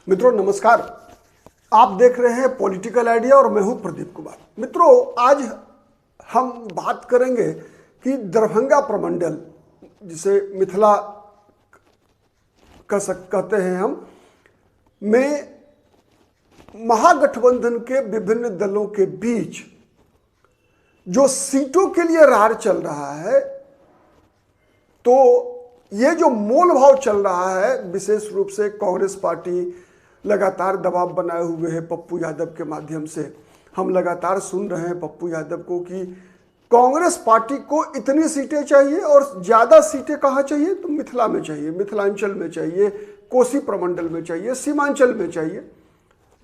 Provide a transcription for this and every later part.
मित्रों नमस्कार। आप देख रहे हैं पॉलिटिकल आइडिया और मैं हूं प्रदीप कुमार। मित्रों आज हम बात करेंगे कि दरभंगा प्रमंडल जिसे मिथिला कहते हैं हम में महागठबंधन के विभिन्न दलों के बीच जो सीटों के लिए रार चल रहा है, तो ये जो मोल भाव चल रहा है, विशेष रूप से कांग्रेस पार्टी लगातार दबाव बनाए हुए है पप्पू यादव के माध्यम से। हम लगातार सुन रहे हैं पप्पू यादव को कि कांग्रेस पार्टी को इतनी सीटें चाहिए और ज़्यादा सीटें कहाँ चाहिए, तो मिथिला में चाहिए, मिथिलांचल में चाहिए, कोसी प्रमंडल में चाहिए, सीमांचल में चाहिए।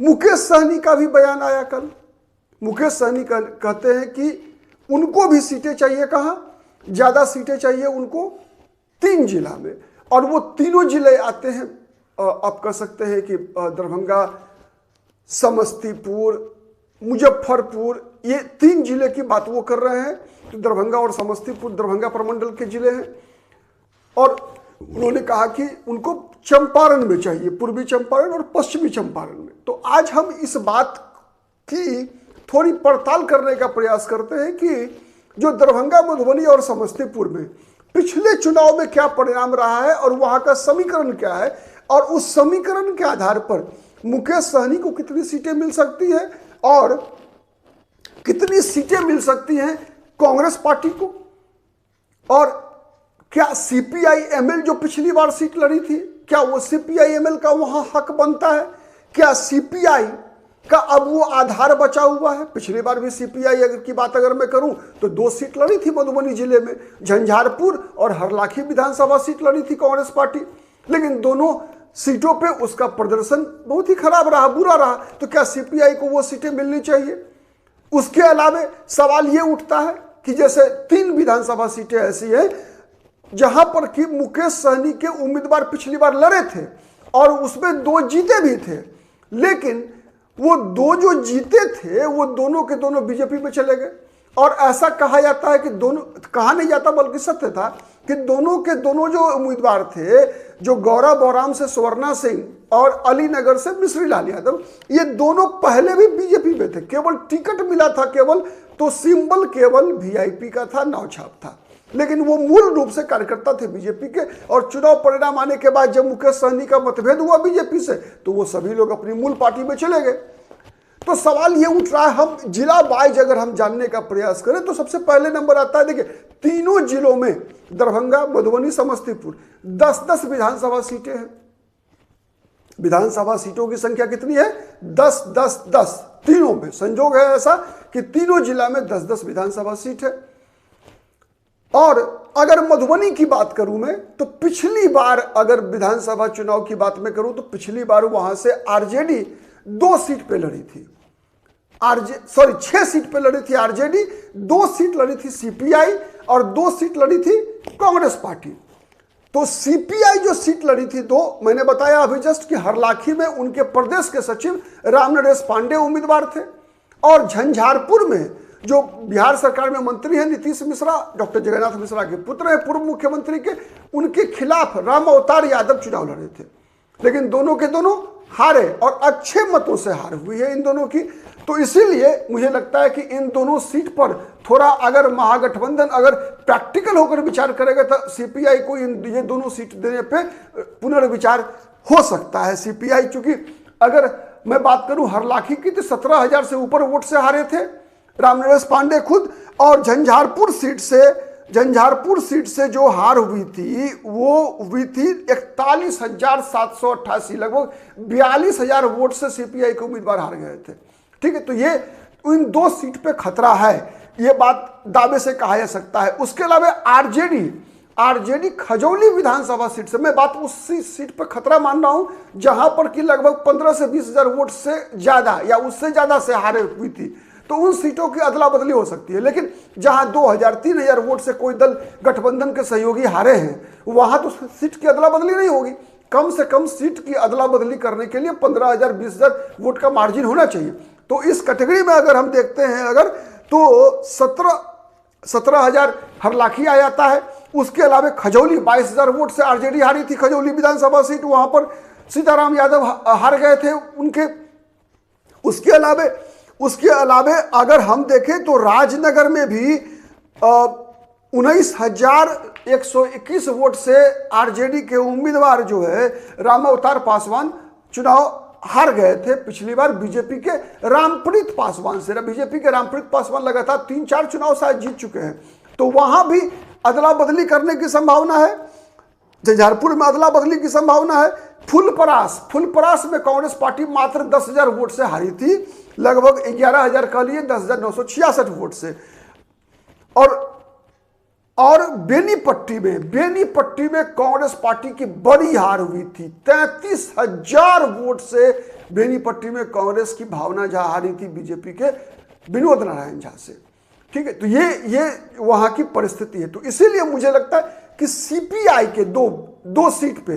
मुकेश सहनी का भी बयान आया कल। मुकेश सहनी कहते हैं कि उनको भी सीटें चाहिए, कहाँ ज़्यादा सीटें चाहिए उनको 3 जिला में, और वो तीनों जिले आते हैं। आप कह सकते हैं कि दरभंगा, समस्तीपुर, मुजफ्फरपुर, ये 3 जिले की बात वो कर रहे हैं। तो दरभंगा और समस्तीपुर दरभंगा प्रमंडल के जिले हैं। और उन्होंने कहा कि उनको चंपारण में चाहिए, पूर्वी चंपारण और पश्चिमी चंपारण में। तो आज हम इस बात की थोड़ी पड़ताल करने का प्रयास करते हैं कि जो दरभंगा, मधुबनी और समस्तीपुर में पिछले चुनाव में क्या परिणाम रहा है और वहां का समीकरण क्या है, और उस समीकरण के आधार पर मुकेश सहनी को कितनी सीटें मिल सकती है और कितनी सीटें मिल सकती हैं कांग्रेस पार्टी को। और क्या सीपीआई-एमएल जो पिछली बार सीट लड़ी थी, क्या वो सीपीआई-एमएल का वहां हक बनता है? क्या सीपीआई का अब वो आधार बचा हुआ है? पिछली बार भी सीपीआई की बात अगर मैं करूं तो 2 सीट लड़ी थी मधुबनी जिले में, झंझारपुर और हरलाखी विधानसभा सीट लड़ी थी कांग्रेस पार्टी, लेकिन दोनों सीटों पे उसका प्रदर्शन बहुत ही खराब रहा, बुरा रहा। तो क्या सीपीआई को वो सीटें मिलनी चाहिए? उसके अलावे सवाल ये उठता है कि जैसे 3 विधानसभा सीटें ऐसी हैं जहां पर कि मुकेश सहनी के उम्मीदवार पिछली बार लड़े थे और उसमें 2 जीते भी थे, लेकिन वो 2 जो जीते थे वो दोनों के दोनों बीजेपी में चले गए। और ऐसा कहा जाता है कि दोनों, कहा नहीं जाता बल्कि सत्य था कि दोनों के दोनों जो उम्मीदवार थे, जो गौरव बौराम से स्वर्णा सिंह और अलीनगर से मिश्री लाल यादव, ये दोनों पहले भी बीजेपी में थे। केवल टिकट मिला था, केवल तो सिंबल केवल वीआईपी का था, नाव छाप था, लेकिन वो मूल रूप से कार्यकर्ता थे बीजेपी के। और चुनाव परिणाम आने के बाद जब मुकेश सहनी का मतभेद हुआ बीजेपी से, तो वो सभी लोग अपनी मूल पार्टी में चले गए। तो सवाल ये उठ रहा है, हम जिला वाइज अगर हम जानने का प्रयास करें तो सबसे पहले नंबर आता है, देखिए तीनों जिलों में दरभंगा, मधुबनी, समस्तीपुर 10-10 विधानसभा सीटें हैं। विधानसभा सीटों की संख्या कितनी है? 10-10-10। तीनों में संजोग है ऐसा कि तीनों जिला में 10-10 विधानसभा सीट है। और अगर मधुबनी की बात करूं मैं, तो पिछली बार अगर विधानसभा चुनाव की बात मैं करूं तो पिछली बार वहां से आरजेडी 2 सीट पे लड़ी थी, 6 सीट पे लड़ी थी आरजेडी, 2 सीट लड़ी थी सीपीआई और 2 सीट लड़ी थी कांग्रेस पार्टी। तो सीपीआई जो सीट लड़ी थी 2, मैंने बताया अभी जस्ट कि हरलाखी में उनके प्रदेश के सचिव रामनरेश पांडे उम्मीदवार थे, और झंझारपुर में जो बिहार सरकार में मंत्री हैं नीतीश मिश्रा, डॉक्टर जगन्नाथ मिश्रा के पुत्र हैं पूर्व मुख्यमंत्री के, उनके खिलाफ राम अवतार यादव चुनाव लड़े थे, लेकिन दोनों के दोनों हारे और अच्छे मतों से हार हुई है इन दोनों की। तो इसीलिए मुझे लगता है कि इन दोनों सीट पर थोड़ा अगर महागठबंधन अगर प्रैक्टिकल होकर विचार करेगा तो सीपीआई को ये दोनों सीट देने पे पुनर्विचार हो सकता है। सीपीआई, चूंकि अगर मैं बात करूं हरलाखी की, तो 17,000 से ऊपर वोट से हारे थे रामनरेश पांडे खुद, और झंझारपुर सीट से जो हार हुई थी वो हुई थी 41,788, लगभग 42,000 वोट से सीपीआई के उम्मीदवार हार गए थे। ठीक है, तो ये इन 2 सीट पे खतरा है, ये बात दावे से कहा जा सकता है। उसके अलावा आरजेडी खजौली विधानसभा सीट से, मैं बात उसी सीट पे खतरा मान रहा हूं जहां पर कि लगभग 15 से 20,000 वोट से ज्यादा या उससे ज्यादा से हारे हुई थी, तो उन सीटों की अदला बदली हो सकती है। लेकिन जहां 2,000-3,000 वोट से कोई दल गठबंधन के सहयोगी हारे हैं, वहां तो सीट की अदला बदली नहीं होगी। कम से कम सीट की अदला बदली करने के लिए 15,000-20,000 वोट का मार्जिन होना चाहिए। तो इस कैटेगरी में अगर हम देखते हैं तो 17,000 हरलाखी आ जाता है। उसके अलावा खजौली 22,000 वोट से आरजेडी हारी थी, खजौली विधानसभा सीट, वहां पर सीताराम यादव हार गए थे उनके। उसके अलावे अगर हम देखें तो राजनगर में भी 19,121 वोट से आरजेडी के उम्मीदवार जो है राम अवतार पासवान चुनाव हार गए थे पिछली बार बीजेपी के रामप्रीत पासवान से। बीजेपी के रामप्रीत पासवान लगातार 3-4 चुनाव शायद जीत चुके हैं, तो वहां भी अदला बदली करने की संभावना है। झंझारपुर में अदला बदली की संभावना है। फुलपरास में कांग्रेस पार्टी मात्र 10,000 वोट से हारी थी, लगभग 11,000 कह लिए 10,966 वोट से। और बेनीपट्टी में कांग्रेस पार्टी की बड़ी हार हुई थी। 33,000 वोट से बेनीपट्टी में कांग्रेस की भावना झा हारी थी बीजेपी के विनोद नारायण झा से। ठीक है, तो ये वहां की परिस्थिति है। तो इसीलिए मुझे लगता है कि सीपीआई के दो सीट पे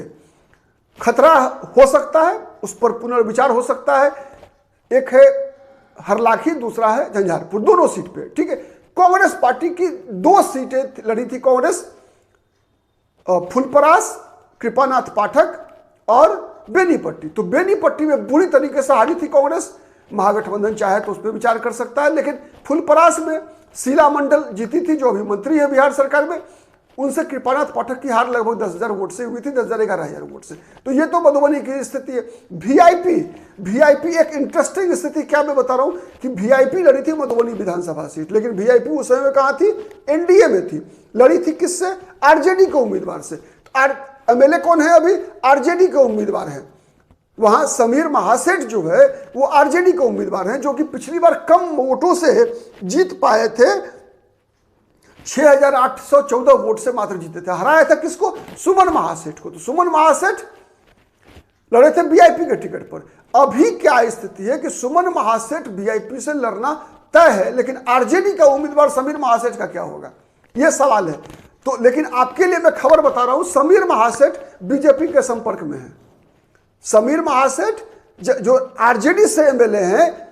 खतरा हो सकता है, उस पर पुनर्विचार हो सकता है। एक है हरलाखी, दूसरा है झंझारपुर, दोनों सीट पे। ठीक है, कांग्रेस पार्टी की 2 सीटें लड़ी थी कांग्रेस, फुलपरास, कृपानाथ पाठक और बेनीपट्टी। तो बेनीपट्टी में बुरी तरीके से हारी थी कांग्रेस। महागठबंधन चाहे तो उस पर विचार कर सकता है, लेकिन फुलपरास में शीला मंडल जीती थी जो अभी मंत्री है बिहार सरकार में। उनसे कृपानाथ पाठक की हार लगभग 10,000 वोट से हुई थी, 10,000-11,000 वोट से। तो ये तो मधुबनी की स्थिति है। वीआईपी एक इंटरेस्टिंग स्थिति क्या मैं बता रहा हूं कि वीआईपी लड़ी थी मधुबनी विधानसभा सीट, लेकिन वीआईपी उस समय में कहां थी? एनडीए में थी। लड़ी थी किससे? आरजेडी के उम्मीदवार से। एमएलए कौन है अभी? आरजेडी के उम्मीदवार है। वहां समीर महासेठ जो है वो आरजेडी के उम्मीदवार हैं, जो कि पिछली बार कम वोटों से जीत पाए थे। 6,814 वोट से मात्र जीते थे। हराया था किसको? सुमन महासेठ को। तो सुमन महासेठ लड़े थे वीआईपी के टिकट पर। अभी क्या स्थिति है कि सुमन महासेठ वीआईपी से लड़ना तय है, लेकिन आरजेडी का उम्मीदवार समीर महासेठ का क्या होगा, यह सवाल है। तो लेकिन आपके लिए मैं खबर बता रहा हूं, समीर महासेठ बीजेपी के संपर्क में है। समीर महासेठ जो आरजेडी से एमएलए हैं,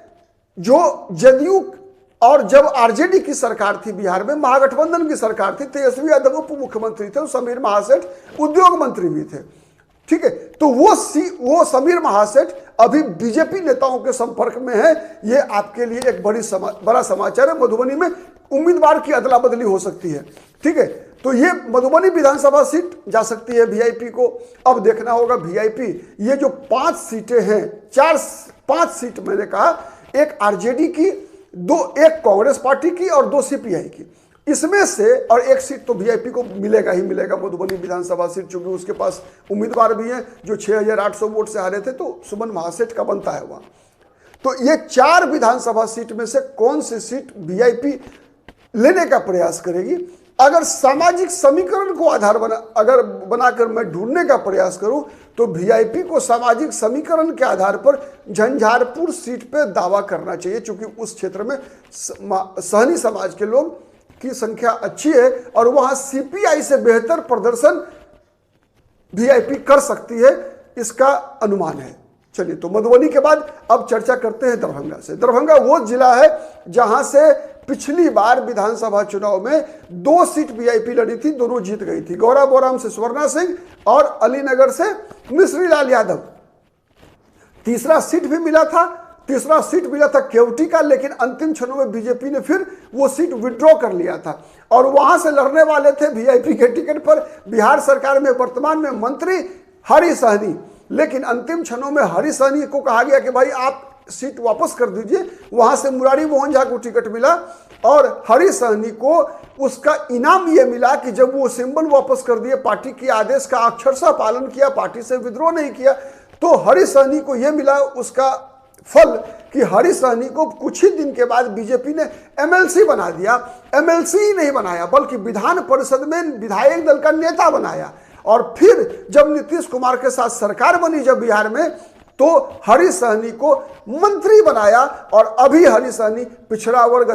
जो जदयू और जब आरजेडी की सरकार थी बिहार में, महागठबंधन की सरकार थी, तेजस्वी यादव उप मुख्यमंत्री थे, समीर महासेठ उद्योग मंत्री भी थे। ठीक है, तो वो समीर महासेठ अभी बीजेपी नेताओं के संपर्क में है। ये आपके लिए एक बड़ा समाचार है। मधुबनी में उम्मीदवार की अदला बदली हो सकती है। ठीक है, तो ये मधुबनी विधानसभा सीट जा सकती है वीआईपी को। अब देखना होगा वीआईपी, ये जो 5 सीटें हैं, 5 सीट मैंने कहा, एक आरजेडी की, एक कांग्रेस पार्टी की और 2 सीपीआई की। इसमें से और एक सीट तो वीआईपी को मिलेगा ही मिलेगा, मधुबनी विधानसभा सीट, चूंकि उसके पास उम्मीदवार भी हैं जो 6,800 वोट से हारे थे, तो सुमन महासेठ का बनता है वहां। तो ये 4 विधानसभा सीट में से कौन सी सीट वीआईपी लेने का प्रयास करेगी? अगर सामाजिक समीकरण को आधार बनाकर मैं ढूंढने का प्रयास करूं, तो वीआईपी को सामाजिक समीकरण के आधार पर झंझारपुर सीट पे दावा करना चाहिए, क्योंकि उस क्षेत्र में सहनी समाज के लोग की संख्या अच्छी है और वहां सीपीआई से बेहतर प्रदर्शन वीआईपी कर सकती है, इसका अनुमान है। चलिए, तो मधुबनी के बाद अब चर्चा करते हैं दरभंगा से। दरभंगा वो जिला है जहां से पिछली बार विधानसभा चुनाव में 2 सीट वीआईपी लड़ी थी, दोनों जीत गई थी। गौरा बोराम से स्वर्णा सिंह और अलीनगर से मिश्री लाल यादव। तीसरा सीट मिला था केवटी का, लेकिन अंतिम क्षणों में बीजेपी ने फिर वो सीट विड्रॉ कर लिया था और वहां से लड़ने वाले थे वीआईपी के टिकट पर बिहार सरकार में वर्तमान में मंत्री हरि सहनी। लेकिन अंतिम क्षणों में हरि सहनी को कहा गया कि भाई आप सीट वापस कर दीजिए। वहां से मुरारी मोहन झा को टिकट मिला और हरि सहनी को उसका इनाम यह मिला कि जब वो सिंबल वापस कर दिए, पार्टी के आदेश का अक्षरशः पालन किया, पार्टी से विद्रोह नहीं किया, तो हरि सहनी को यह मिला उसका फल कि हरि सहनी को कुछ ही दिन के बाद बीजेपी ने एमएलसी बना दिया। एमएलसी ही नहीं बनाया बल्कि विधान परिषद में विधायक दल का नेता बनाया। और फिर जब नीतीश कुमार के साथ सरकार बनी जब बिहार में, तो हरि सहनी को मंत्री बनाया और अभी हरि सहनी पिछड़ा वर्ग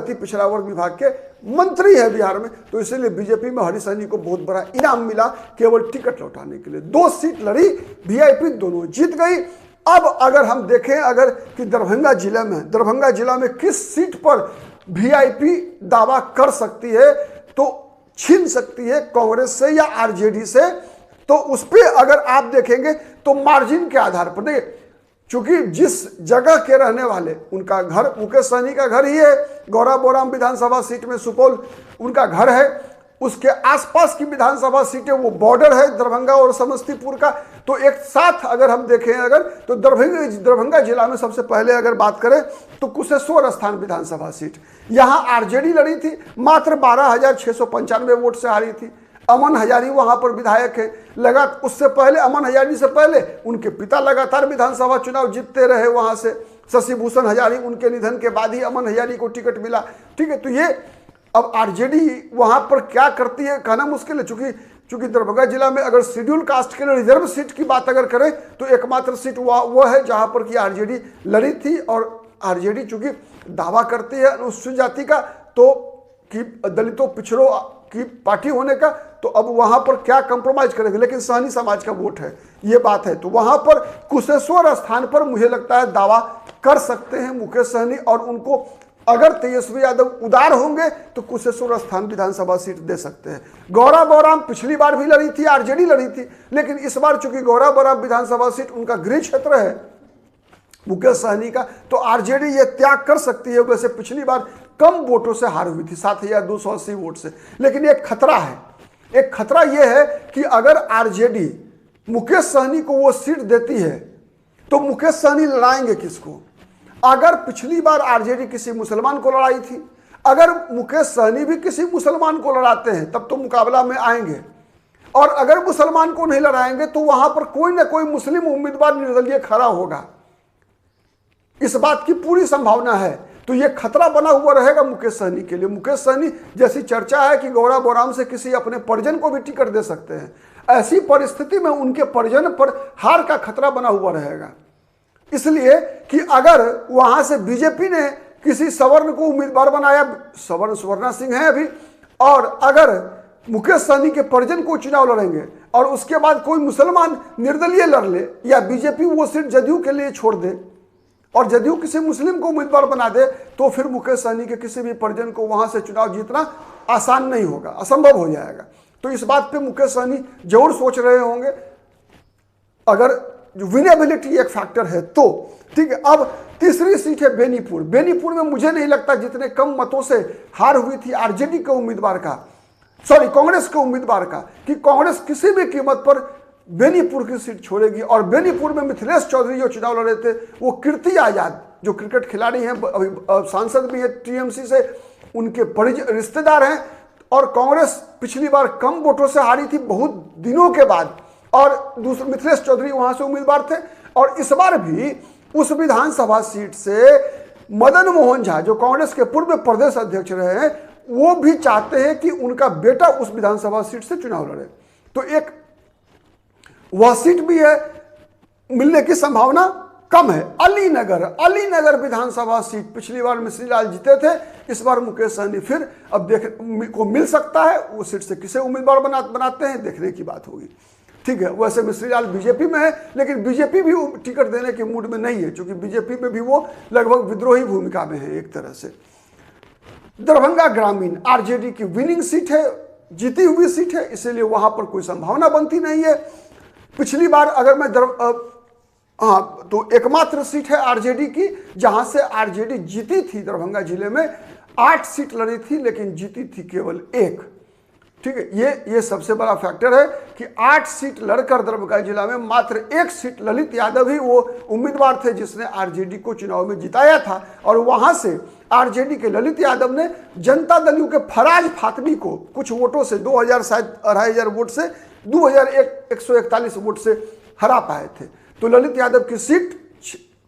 विभाग के मंत्री है बिहार में। तो इसीलिए बीजेपी में हरि सहनी को बहुत बड़ा इनाम मिला केवल टिकट लौटाने के लिए। 2 सीट लड़ी, वीआईपी दोनों जीत गई। अब अगर हम देखें कि दरभंगा जिला में किस सीट पर वीआईपी दावा कर सकती है, तो छीन सकती है कांग्रेस से या आरजेडी से, तो उस पर अगर आप देखेंगे तो मार्जिन के आधार पर देखिए, चूंकि जिस जगह के रहने वाले, उनका घर मुकेश सहनी का घर ही है, गौरा बोराम विधानसभा सीट में सुपौल उनका घर है, उसके आसपास की विधानसभा सीटें वो बॉर्डर है दरभंगा और समस्तीपुर का। तो एक साथ अगर हम देखें अगर तो दरभंगा जिला में सबसे पहले अगर बात करें तो कुशेश्वर स्थान विधानसभा सीट, यहाँ आरजेडी लड़ी थी, मात्र 12,695 वोट से हारी थी। अमन हजारी वहां पर विधायक है, लगा उससे पहले अमन हजारी से पहले उनके पिता लगातार विधानसभा चुनाव जीतते रहे वहां से, शशि भूषण हजारी, उनके निधन के बाद ही अमन हजारी को टिकट मिला। ठीक है, तो ये अब आरजेडी वहां पर क्या करती है कहना मुश्किल है, चूंकि दरभंगा जिला में अगर शेड्यूल कास्ट के लिए रिजर्व सीट की बात अगर करें तो एकमात्र सीट वो है जहां पर कि आरजेडी लड़ी थी। और आरजेडी चूंकि दावा करती है अनुसूचित जाति का तो कि दलितों पिछड़ों की पार्टी होने का, तो अब वहां पर क्या कंप्रोमाइज करेंगे, लेकिन सहनी समाज का वोट है, ये बात है। तो वहां पर कुशेश्वर स्थान पर मुझे लगता है दावा कर सकते हैं मुकेश सहनी, और उनको अगर तेजस्वी यादव उदार होंगे तो कुशेश्वर स्थान विधानसभा सीट दे सकते हैं। गौरा बोराम पिछली बार भी लड़ी थी, आरजेडी लड़ी थी, लेकिन इस बार चूंकि गौरा बोराम विधानसभा सीट उनका गृह क्षेत्र है मुकेश सहनी का, तो आरजेडी ये त्याग कर सकती है। वैसे पिछली बार कम वोटों से हार हुई थी, 7,280 वोट से, लेकिन एक खतरा है, एक खतरा यह है कि अगर आरजेडी मुकेश सहनी को वो सीट देती है तो मुकेश सहनी लड़ाएंगे किसको। अगर पिछली बार आरजेडी किसी मुसलमान को लड़ाई थी, अगर मुकेश सहनी भी किसी मुसलमान को लड़ाते हैं तब तो मुकाबला में आएंगे, और अगर मुसलमान को नहीं लड़ाएंगे तो वहां पर कोई ना कोई मुस्लिम उम्मीदवार निर्दलीय खड़ा होगा, इस बात की पूरी संभावना है। तो यह खतरा बना हुआ रहेगा मुकेश सहनी के लिए। मुकेश सहनी जैसी चर्चा है कि गौरा बोराम से किसी अपने परिजन को भी टिकट दे सकते हैं, ऐसी परिस्थिति में उनके परिजन पर हार का खतरा बना हुआ रहेगा, इसलिए कि अगर वहां से बीजेपी ने किसी सवर्ण को उम्मीदवार बनाया, सवर्ण स्वर्णा सिंह है अभी, और अगर मुकेश सहनी के परिजन को चुनाव लड़ेंगे और उसके बाद कोई मुसलमान निर्दलीय लड़ ले, या बीजेपी वो सीट जदयू के लिए छोड़ दे और जदयू किसी मुस्लिम को उम्मीदवार बना दे, तो फिर मुकेश सहनी के किसी भी परिजन को वहां से चुनाव जीतना आसान नहीं होगा, असंभव हो जाएगा। तो इस बात पे मुकेश सहनी जरूर सोच रहे होंगे, अगर विनेबिलिटी एक फैक्टर है तो। ठीक है, अब तीसरी सीट है बेनीपुर। बेनीपुर में मुझे नहीं लगता जितने कम मतों से हार हुई थी आरजेडी के उम्मीदवार का, सॉरी कांग्रेस के उम्मीदवार का, कि कांग्रेस किसी भी कीमत पर बेनीपुर की सीट छोड़ेगी। और बेनीपुर में मिथिलेश चौधरी जो चुनाव लड़े थे, वो कीर्ति आजाद जो क्रिकेट खिलाड़ी हैं, अभी सांसद भी है टीएमसी से, उनके रिश्तेदार हैं, और कांग्रेस पिछली बार कम वोटों से हारी थी बहुत दिनों के बाद, और दूसरे मिथिलेश चौधरी वहां से उम्मीदवार थे। और इस बार भी उस विधानसभा सीट से मदन मोहन झा जो कांग्रेस के पूर्व प्रदेश अध्यक्ष रहे हैं, वो भी चाहते हैं कि उनका बेटा उस विधानसभा सीट से चुनाव लड़े। तो एक वह सीट भी है, मिलने की संभावना कम है। अलीनगर विधानसभा सीट पिछली बार मिश्री लाल जीते थे, इस बार मुकेश सहनी फिर अब को मिल सकता है। वो सीट से किसे उम्मीदवार बनाते हैं देखने की बात होगी। ठीक है, वैसे मिश्री लाल बीजेपी में है, लेकिन बीजेपी भी टिकट देने के मूड में नहीं है, क्योंकि बीजेपी में भी वो लगभग विद्रोही भूमिका में है एक तरह से। दरभंगा ग्रामीण आरजेडी की विनिंग सीट है, जीती हुई सीट है, इसीलिए वहां पर कोई संभावना बनती नहीं है। पिछली बार अगर मैं तो एकमात्र सीट है आरजेडी की जहां से आरजेडी जीती थी। दरभंगा जिले में 8 सीट लड़ी थी, लेकिन जीती थी केवल 1। ठीक है, ये सबसे बड़ा फैक्टर है कि 8 सीट लड़कर दरभंगा जिला में मात्र 1 सीट ललित यादव ही वो उम्मीदवार थे जिसने आरजेडी को चुनाव में जिताया था। और वहां से आरजेडी के ललित यादव ने जनता दल यू के फराज फातमी को कुछ वोटों से 2000 शायद 2500 वोट से 2141 वोट से हरा पाए थे। तो ललित यादव की सीट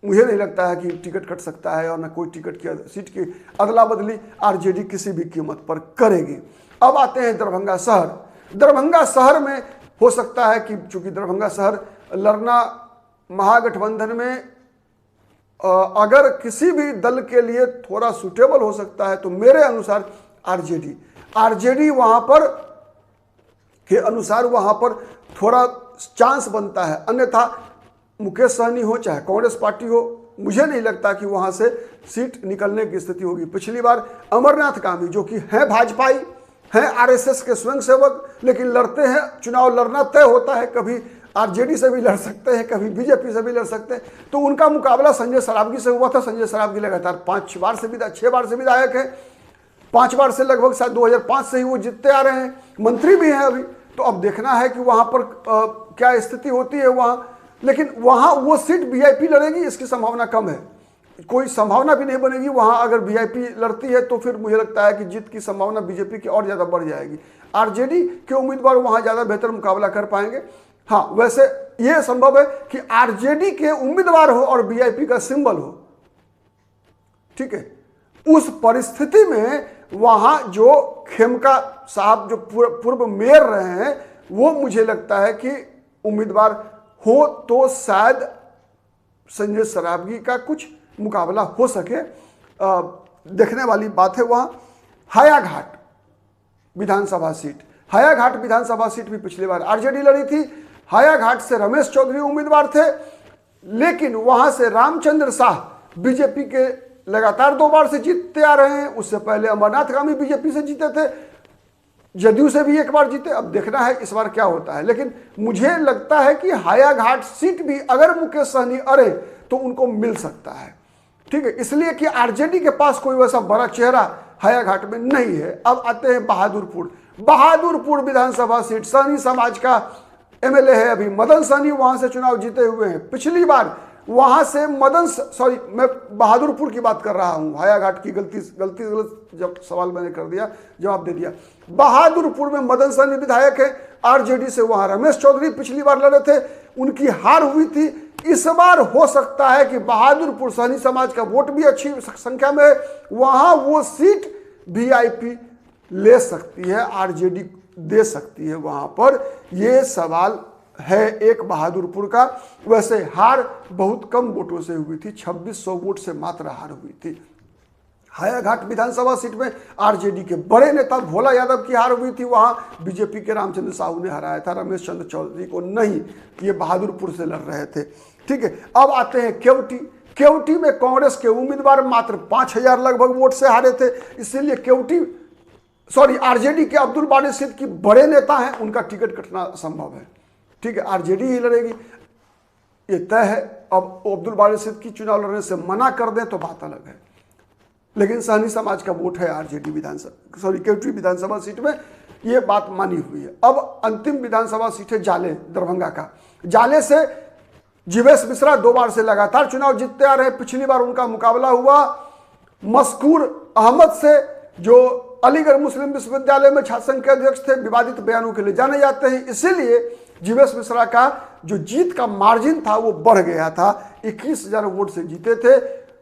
मुझे नहीं लगता है कि टिकट कट सकता है, और न कोई टिकट की सीट की अदला बदली आरजेडी किसी भी कीमत पर करेगी। अब आते हैं दरभंगा शहर। दरभंगा शहर में हो सकता है कि चूंकि दरभंगा शहर लड़ना महागठबंधन में अगर किसी भी दल के लिए थोड़ा सुटेबल हो सकता है तो मेरे अनुसार आरजेडी वहां पर के अनुसार वहां पर थोड़ा चांस बनता है। अन्यथा मुकेश सहनी हो चाहे कांग्रेस पार्टी हो, मुझे नहीं लगता कि वहां से सीट निकलने की स्थिति होगी। पिछली बार अमरनाथ कामी जो कि हैं भाजपाई, हैं आरएसएस के स्वयंसेवक, लेकिन लड़ते हैं, चुनाव लड़ना तय होता है, कभी आरजेडी से भी लड़ सकते हैं, कभी बीजेपी से भी लड़ सकते हैं। तो उनका मुकाबला संजय सरावगी से हुआ था। संजय सरावगी लगातार 6 बार से विधायक है, 5 बार से लगभग शायद 2005 से ही वो जीतते आ रहे हैं, मंत्री भी हैं अभी। तो अब देखना है कि वहां पर क्या स्थिति होती है वहां, लेकिन वहां वो सीट वीआईपी लड़ेगी, इसकी संभावना कम है, कोई संभावना भी नहीं बनेगी वहां। अगर वीआईपी लड़ती है तो फिर मुझे लगता है कि जीत की संभावना बीजेपी की और ज्यादा बढ़ जाएगी। आरजेडी के उम्मीदवार वहां ज्यादा बेहतर मुकाबला कर पाएंगे। हाँ, वैसे यह संभव है कि आरजेडी के उम्मीदवार हो और वीआईपी का सिंबल हो, ठीक है। उस परिस्थिति में वहां जो खेमका साहब जो पूर्व मेयर रहे हैं, वो मुझे लगता है कि उम्मीदवार हो तो शायद संजय सरावगी का कुछ मुकाबला हो सके। देखने वाली बात है। वहां हायाघाट विधानसभा सीट, हायाघाट विधानसभा सीट भी पिछली बार आरजेडी लड़ी थी। हायाघाट से रमेश चौधरी उम्मीदवार थे, लेकिन वहां से रामचंद्र शाह बीजेपी के लगातार 2 बार से जीतते आ रहे हैं। उससे पहले अमरनाथ गामी बीजेपी से जीते थे, जदयू से भी 1 बार जीते। अब देखना है इस बार क्या होता है, लेकिन मुझे लगता है कि हायाघाट सीट भी अगर मुकेश सहनी अड़े तो उनको मिल सकता है, ठीक है, इसलिए कि आरजेडी के पास कोई वैसा बड़ा चेहरा हायाघाट में नहीं है। अब आते हैं बहादुरपुर विधानसभा सीट, सहनी समाज का एमएलए है अभी मदन सहनी, वहां से चुनाव जीते हुए हैं। पिछली बार वहां से मैं बहादुरपुर की बात कर रहा हूं, हायाघाट की गलत जब सवाल मैंने कर दिया, जवाब दे दिया। बहादुरपुर में मदन सहनी विधायक है, आरजेडी से वहां रमेश चौधरी पिछली बार लड़े थे, उनकी हार हुई थी। इस बार हो सकता है कि बहादुरपुर सहनी समाज का वोट भी अच्छी संख्या में है, वहां वो सीट वीआईपी ले सकती है, आरजेडी दे सकती है वहां पर। यह सवाल है एक बहादुरपुर का। वैसे हार बहुत कम वोटों से हुई थी, 2600 वोट से मात्र हार हुई थी। हायाघाट विधानसभा सीट में आरजेडी के बड़े नेता भोला यादव की हार हुई थी, वहां बीजेपी के रामचंद्र साहू ने हराया था, रमेश चंद्र चौधरी को नहीं। ये बहादुरपुर से लड़ रहे थे, ठीक है। अब आते हैं केवटी में कांग्रेस के उम्मीदवार मात्र 5000 लगभग वोट से हारे थे, इसीलिए आरजेडी के अब्दुल बारी सिद्दीकी की बड़े नेता हैं, उनका टिकट कटना संभव है, ठीक है, आरजेडी ही लड़ेगी, ये तय है। अब अब्दुल बारी सिद्दीकी की चुनाव लड़ने से मना कर दें तो बात अलग है, लेकिन सहनी समाज का वोट है आरजेडी केवटी विधानसभा सीट में, ये बात मानी हुई है। अब अंतिम विधानसभा सीट है जाले, दरभंगा का। जाले से जीवेश मिश्रा 2 बार से लगातार चुनाव जीतते आ रहे हैं। पिछली बार उनका मुकाबला हुआ मस्कूर अहमद से, जो अलीगढ़ मुस्लिम विश्वविद्यालय में छात्र संघ के अध्यक्ष थे, विवादित बयानों के लिए जाने जाते हैं, इसीलिए जीवेश मिश्रा का जो जीत का मार्जिन था वो बढ़ गया था, 21,000 वोट से जीते थे।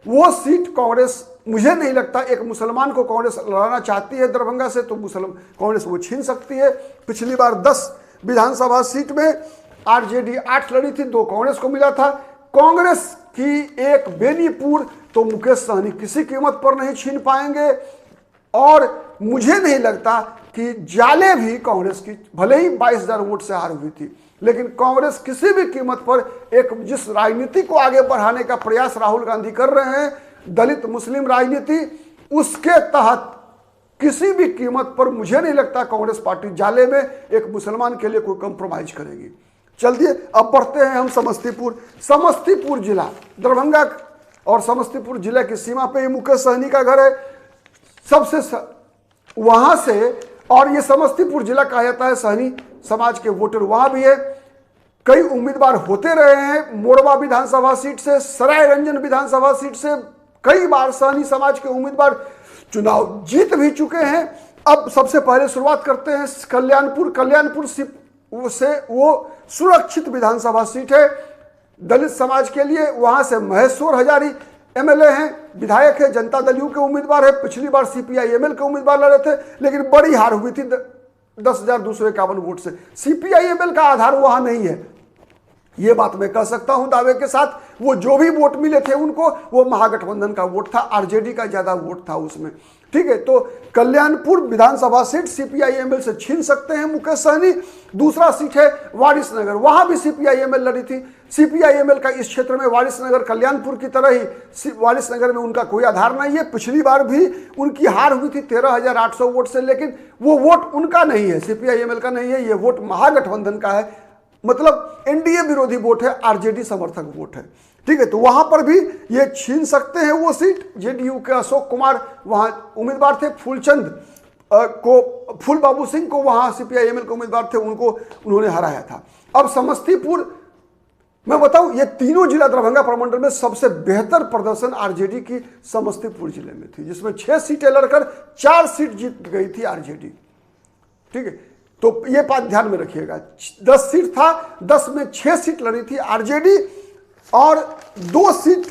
वो सीट कांग्रेस, मुझे नहीं लगता एक मुसलमान को कांग्रेस लड़ाना चाहती है दरभंगा से, तो कांग्रेस वो छीन सकती है। पिछली बार 10 विधानसभा सीट में आरजेडी 8 लड़ी थी, 2 कांग्रेस को मिला था। कांग्रेस की एक बेनीपुर तो मुकेश सहनी किसी कीमत पर नहीं छीन पाएंगे, और मुझे नहीं लगता कि जाले भी कांग्रेस की, भले ही 22,000 वोट से हार हुई थी, लेकिन कांग्रेस किसी भी कीमत पर जिस राजनीति को आगे बढ़ाने का प्रयास राहुल गांधी कर रहे हैं, दलित मुस्लिम राजनीति, उसके तहत किसी भी कीमत पर मुझे नहीं लगता कांग्रेस पार्टी जाले में एक मुसलमान के लिए कोई कंप्रोमाइज करेगी। चलिए अब बढ़ते हैं हम समस्तीपुर जिला, दरभंगा और समस्तीपुर जिले की सीमा पे मुकेश सहनी का घर है। वहां से, और ये समस्तीपुर जिला कहा जाता है, सहनी समाज के वोटर वहां भी है। कई उम्मीदवार होते रहे हैं, मोरबा विधानसभा सीट से, सरायरंजन विधानसभा सीट से कई बार सहनी समाज के उम्मीदवार चुनाव जीत भी चुके हैं। अब सबसे पहले शुरुआत करते हैं कल्याणपुर से, वो सुरक्षित विधानसभा सीट है दलित समाज के लिए। वहां से महेश्वर हजारी एमएलए हैं, विधायक है, जनता दल यू के उम्मीदवार है। पिछली बार सीपीआईएमएल के उम्मीदवार लड़े थे, लेकिन बड़ी हार हुई थी 10,251 वोट से। सीपीआईएमएल का आधार वहां नहीं है, ये बात मैं कह सकता हूं दावे के साथ। वो जो भी वोट मिले थे उनको, वो महागठबंधन का वोट था, आरजेडी का ज्यादा वोट था उसमें। ठीक है, तो कल्याणपुर विधानसभा सीट सीपीआई-एमएल से छीन सकते हैं मुकेश सहनी। दूसरा सीट है वारिसनगर, वहां भी सीपीआई-एमएल लड़ी थी। सीपीआई-एमएल का इस क्षेत्र में वारिसनगर कल्याणपुर की तरह ही वारिसनगर में उनका कोई आधार नहीं है। पिछली बार भी उनकी हार हुई थी 13,800 वोट से, लेकिन वो वोट उनका नहीं है, सीपीआई-एमएल का नहीं है, ये वोट महागठबंधन का है, मतलब एनडीए विरोधी वोट है, आरजेडी समर्थक वोट है। ठीक है, तो वहां पर भी ये छीन सकते हैं वो सीट। जेडीयू के अशोक कुमार वहां उम्मीदवार थे, फूल बाबू सिंह को वहां सीपीआई-एमएल के उम्मीदवार थे, उनको उन्होंने हराया था। अब समस्तीपुर मैं बताऊं, ये तीनों जिला दरभंगा प्रमंडल में सबसे बेहतर प्रदर्शन आरजेडी की समस्तीपुर जिले में थी, जिसमें 6 सीटें लड़कर 4 सीट जीत गई थी आरजेडी। ठीक है, तो ये बात ध्यान में रखिएगा। 10 सीट था, 10 में 6 सीट लड़ी थी आरजेडी और 2 सीट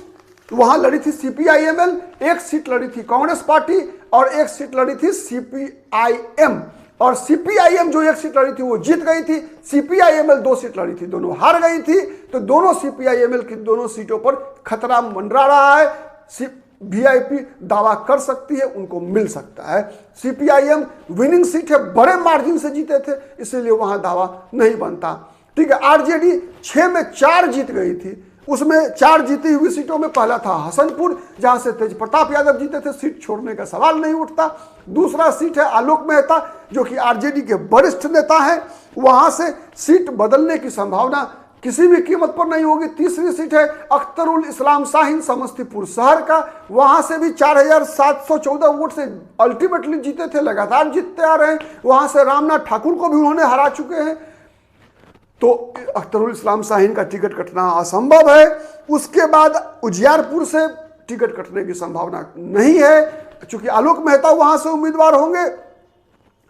वहां लड़ी थी सीपीआई-एमएल, 1 सीट लड़ी थी कांग्रेस पार्टी और 1 सीट लड़ी थी सीपीआई-एम। और सीपीआई-एम जो 1 सीट लड़ी थी वो जीत गई थी, सीपीआई-एमएल 2 सीट लड़ी थी, दोनों हार गई थी। तो दोनों सीपीआई-एमएल की दोनों सीटों पर खतरा मंडरा रहा है। वीआईपी दावा कर सकती है, उनको मिल सकता है। सीपीआई-एम विनिंग सीट है, बड़े मार्जिन से जीते थे, इसलिए वहां दावा नहीं बनता। ठीक है, आरजेडी 6 में 4 जीत गई थी, उसमें 4 जीती हुई सीटों में पहला था हसनपुर, जहां से तेज प्रताप यादव जीते थे, सीट छोड़ने का सवाल नहीं उठता। दूसरा सीट है आलोक मेहता, जो कि आरजेडी के वरिष्ठ नेता हैं, वहां से सीट बदलने की संभावना किसी भी कीमत पर नहीं होगी। तीसरी सीट है अख्तरुल इस्लाम शाहीन समस्तीपुर शहर का, वहां से भी 4,714 वोट से अल्टीमेटली जीते थे, लगातार जीतते आ रहे हैं। वहां से रामनाथ ठाकुर को भी उन्होंने हरा चुके हैं, तो अख्तरुल इस्लाम शाहीन का टिकट कटना असंभव है। उसके बाद उजियारपुर से टिकट कटने की संभावना नहीं है, क्योंकि आलोक मेहता वहां से उम्मीदवार होंगे।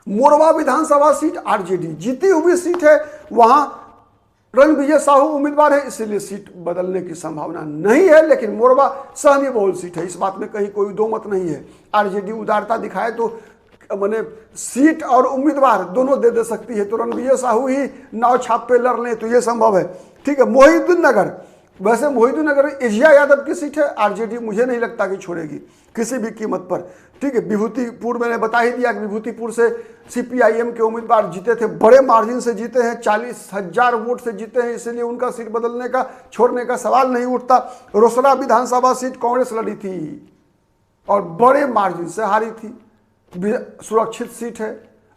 मोरवा विधानसभा सीट आरजेडी जीती हुई सीट है, वहां रणविजय साहू उम्मीदवार है, इसलिए सीट बदलने की संभावना नहीं है। लेकिन मोरवा सहनी बहुल सीट है, इस बात में कहीं कोई दो मत नहीं है। आरजेडी उदारता दिखाए तो मैंने सीट और उम्मीदवार दोनों दे सकती है, तो रणविजय साहू ही नाव छाप पे लड़ लें तो ये संभव है। ठीक है, मोहिउद्दीन नगर, वैसे मोहिउद्दीन नगर एजिया यादव की सीट है, आरजेडी मुझे नहीं लगता कि छोड़ेगी किसी भी कीमत पर। ठीक है, विभूतिपुर मैंने बता ही दिया कि विभूतिपुर से सीपीआई-एम के उम्मीदवार जीते थे, बड़े मार्जिन से जीते हैं, 40,000 वोट से जीते हैं, इसलिए उनका सीट बदलने का छोड़ने का सवाल नहीं उठता। रोसड़ा विधानसभा सीट कांग्रेस लड़ी थी और बड़े मार्जिन से हारी थी, सुरक्षित सीट है।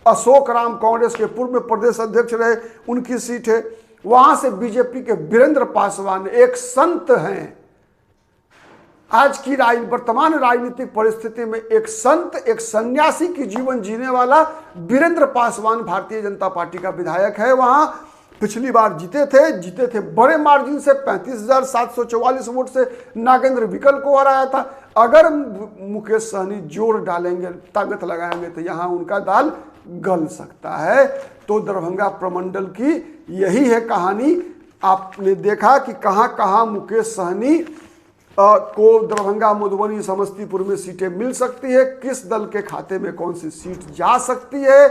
अशोक राम कांग्रेस के पूर्व में प्रदेश अध्यक्ष रहे, उनकी सीट है। वहां से बीजेपी के वीरेंद्र पासवान एक संत हैं। आज की वर्तमान राजनीतिक परिस्थिति में एक संत, एक सन्यासी की जीवन जीने वाला वीरेंद्र पासवान भारतीय जनता पार्टी का विधायक है। वहां पिछली बार जीते थे बड़े मार्जिन से, 35,744 वोट से नागेंद्र विकल को हराया था। अगर मुकेश सहनी जोर डालेंगे, ताकत लगाएंगे, तो यहां उनका दाल गल सकता है। तो दरभंगा प्रमंडल की यही है कहानी। आपने देखा कि कहां कहां मुकेश सहनी को दरभंगा, मधुबनी, समस्तीपुर में सीटें मिल सकती है, किस दल के खाते में कौन सी सीट जा सकती है।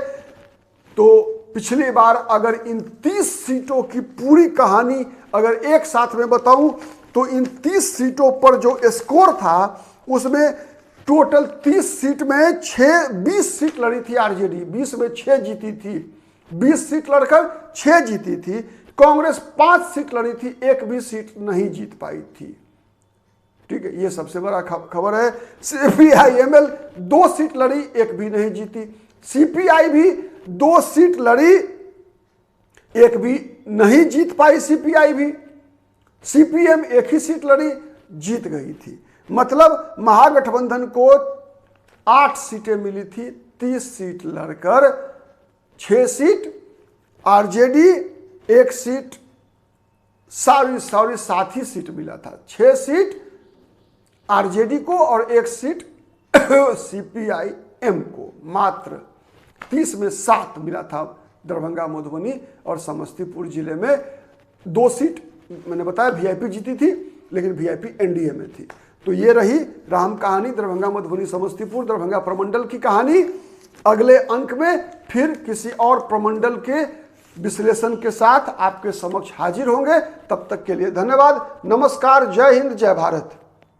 तो पिछली बार अगर इन 30 सीटों की पूरी कहानी अगर एक साथ में बताऊं, तो इन 30 सीटों पर जो स्कोर था उसमें टोटल 30 सीट में 20 सीट लड़ी थी आरजेडी, 20 में 6 जीती थी, 20 सीट लड़कर 6 जीती थी। कांग्रेस 5 सीट लड़ी थी, एक भी सीट नहीं जीत पाई थी। ठीक है, ये सबसे बड़ा खबर है। सीपीआई-एमएल 2 सीट लड़ी, एक भी नहीं जीती। सीपीआई भी 2 सीट लड़ी, एक भी नहीं जीत पाई सीपीआई भी। सीपीएम 1 ही सीट लड़ी, जीत गई थी। मतलब महागठबंधन को 8 सीटें मिली थी, 30 सीट लड़कर 6 सीट आरजेडी, 1 सीट साथ ही सीट मिला था। 6 सीट आरजेडी को और 1 सीट सीपीआई-एम को, मात्र 30 में 7 मिला था। दरभंगा, मधुबनी और समस्तीपुर जिले में 2 सीट मैंने बताया वीआईपी जीती थी, लेकिन वीआईपी एनडीए में थी। तो ये रही राम कहानी, दरभंगा, मधुबनी, समस्तीपुर, दरभंगा प्रमंडल की कहानी। अगले अंक में फिर किसी और प्रमंडल के विश्लेषण के साथ आपके समक्ष हाजिर होंगे। तब तक के लिए धन्यवाद, नमस्कार, जय हिंद, जय भारत।